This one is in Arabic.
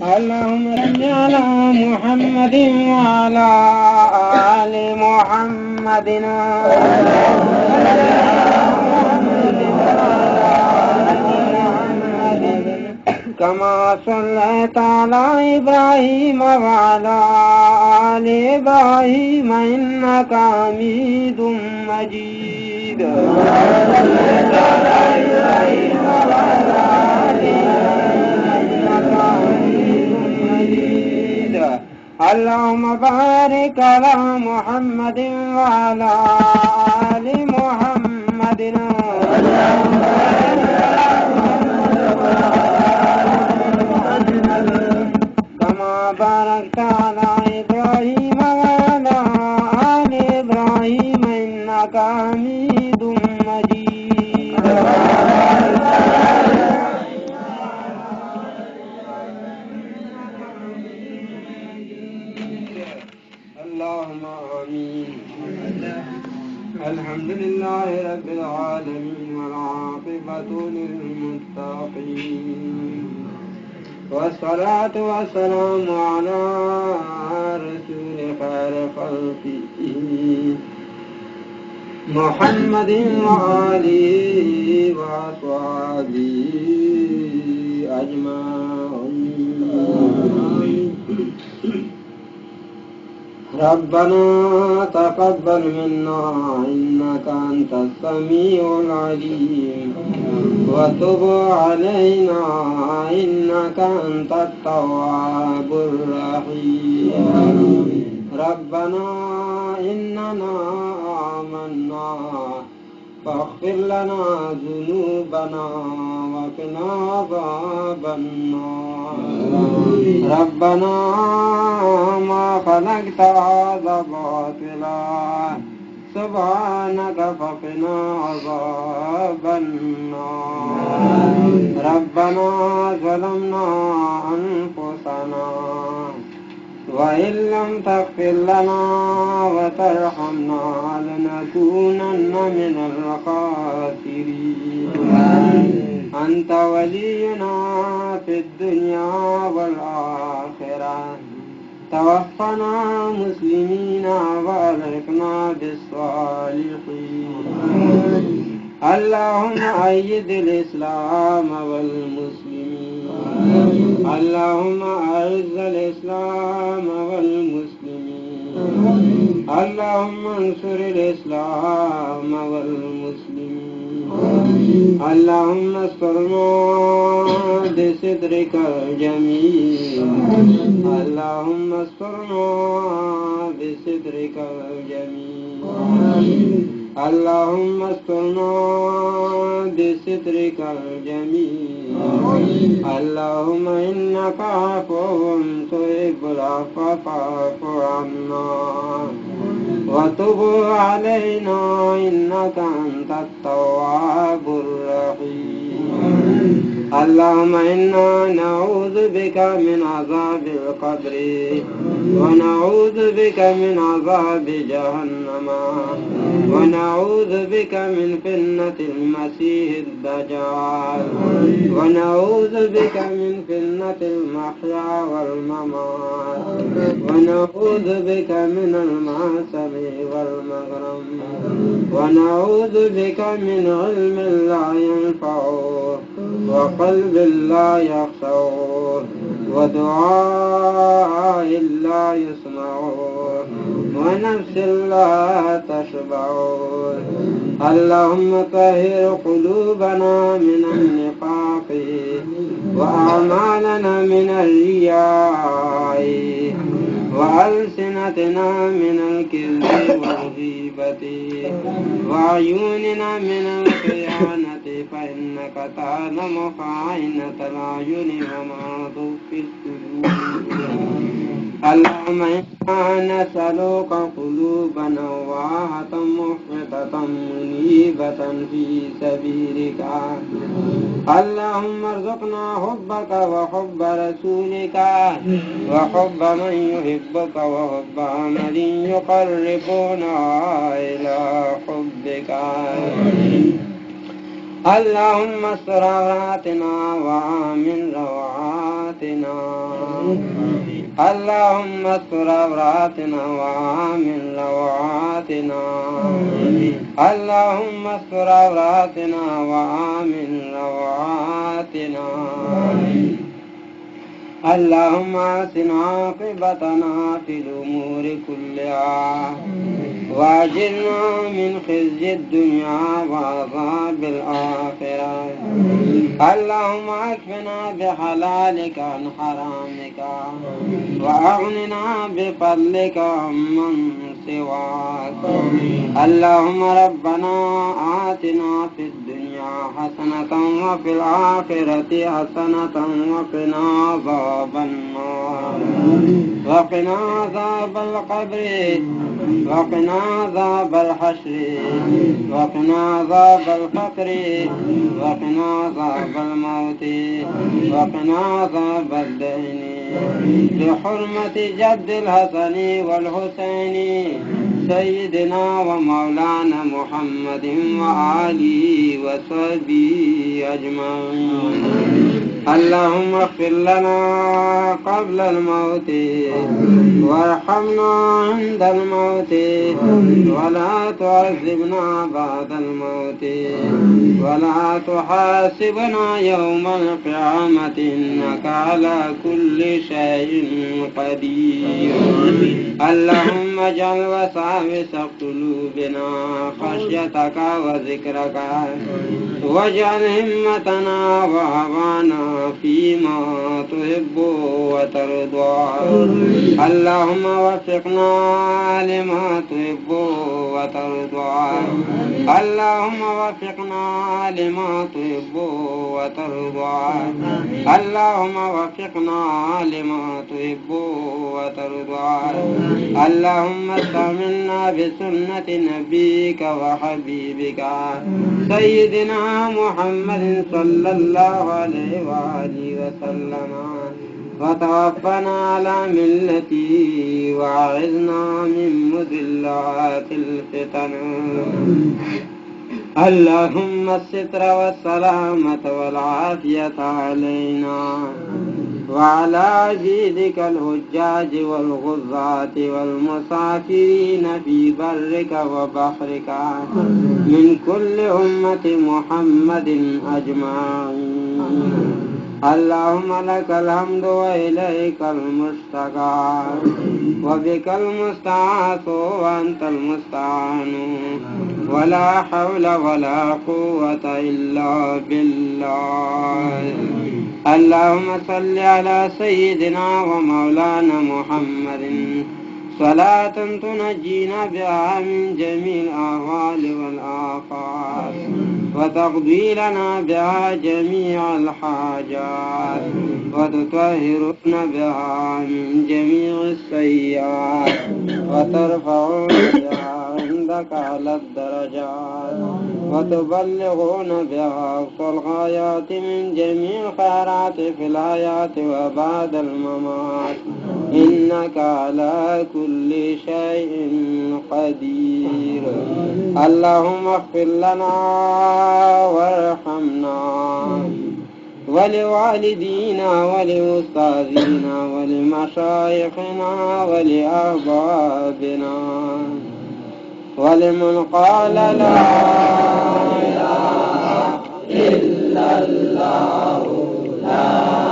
اللهم صل على محمد وعلى آل محمد كما صليت على إبراهيم وعلى آل إبراهيم إنك حميد مجيد. اللهم بارك على محمد وعلى آل محمد كما باركت على إبراهيم وعلى آل إبراهيم إنك حميد مجيد. اللهم آمين. الحمد لله رب العالمين والعاقبة للمتقين والصلاة والسلام على رسول خير خلقه محمد وآله وصحبه أجمعين. ربنا تقبل منا إنك أنت السميع العليم وتب علينا إنك أنت التواب الرحيم. ربنا إننا آمنا فاغفر لنا ذنوبنا وقنا عذاب النار. ربنا ما خلقت هذا باطلا سبحانك فقنا عذاب النار. ربنا ظلمنا أنفسنا وإن لم تغفر لنا وترحمنا لنكونن من الخاسرين. أنت ولينا في الدنيا والآخرة توفنا مسلمين وألحقنا بالصالحين. اللهم أيد الإسلام والمسلمين. اللهم أعز الإسلام والمسلمين. اللهم انصر الإسلام والمسلمين. اللهم استرنا بسترك الجميل. اللهم استرنا بسترك الجميل. اللهم استرنا بسترك الجميل. اللهم إنك عفو تحب العفو فاعف عنا وتب علينا إنك أنت التواب الرحيم. اللهم إنا نعوذ بك من عذاب القبر ونعوذ بك من عذاب جهنم ونعوذ بك من فتنة المسيح الدجال ونعوذ بك من فتنة المحيا والممات ونعوذ بك من المعصم والمغرم ونعوذ بك من علم لا ينفع وقلب لا يخشع ودعاء لا يسمع ونفس لا تشبع. اللهم طهر قلوبنا من النفاق وأعمالنا من الرياء وألسنتنا من الكذب والغيبة وعيوننا من الخيانة فإنك تعلم خائنة الأعين وما تخفي الصدور. اللهم إنا نسألك قلوبا واعية مخبتة منيبة في سبيلك. اللهم ارزقنا حبك وحب رسولك وحب من يحبك وحب عمل يقربنا إلى حبك. اللهم استر عوراتنا وآمن روعاتنا اللهم استر عوراتنا وآمن روعاتنا اللهم استر عوراتنا وآمن روعاتنا اللهم أحسن عاقبتنا في الأمور كلها وأجرنا من خزي الدنيا وعذاب الآخرة اللهم اكفنا بحلالك عن حرامك وأغننا بفضلك عمن سواك اللهم ربنا آتنا في الدنيا حسنة وفي الآخرة حسنة وقنا عذاب النار وقنا عذاب القبر وقنا عذاب الحشر وقنا عذاب الفقر وقنا عذاب الموت وقنا عذاب الدين بحرمة جد الحسن والحسين سيدنا ومولانا محمد وآله وصحبه أجمعين اللهم اغفر لنا قبل الموت وارحمنا عند الموت ولا تعذبنا بعد الموت ولا تحاسبنا يوم القيامة إنك على كل شيء قدير اللهم اجعل وساوس قلوبنا خشيتك وذكرك واجعل همتنا وهوانا فيما تحب وترضى اللهم وفقنا لما تحب وترضى اللهم وفقنا لما تحب وترضى اللهم وفقنا لما تحب وترضى اللهم استعملنا بسنة نبيك وحبيبك سيدنا محمد صلى الله عليه وآله وسلم وتوفنا على ملته وأعذنا من مذلات الفتن اللهم الستر والسلامة والعافية علينا وعلى عبيدك الحجاج والغزاة والمسافرين في برك وبحرك من كل أمة محمد أجمعين اللهم لك الحمد وإليك المشتكى وبك المستعاذ وأنت المستعان ولا حول ولا قوة إلا بالله اللهم صل على سيدنا ومولانا محمد صلاة تنجينا بها من جميع الأهوال والآفات وتقضي لنا بها جميع الحاجات وتطهرنا بها من جميع السيئات وترفعنا بها عندك على الدرجات وتبلغون بها أقصى الغايات من جميع الخيرات في الحياة وبعد الممات إنك على كل شيء قدير اللهم اغفر لنا وارحمنا ولوالدينا ولأستاذنا ولمشايخنا ولأحبابنا ولمن قال لا إله إلا الله لا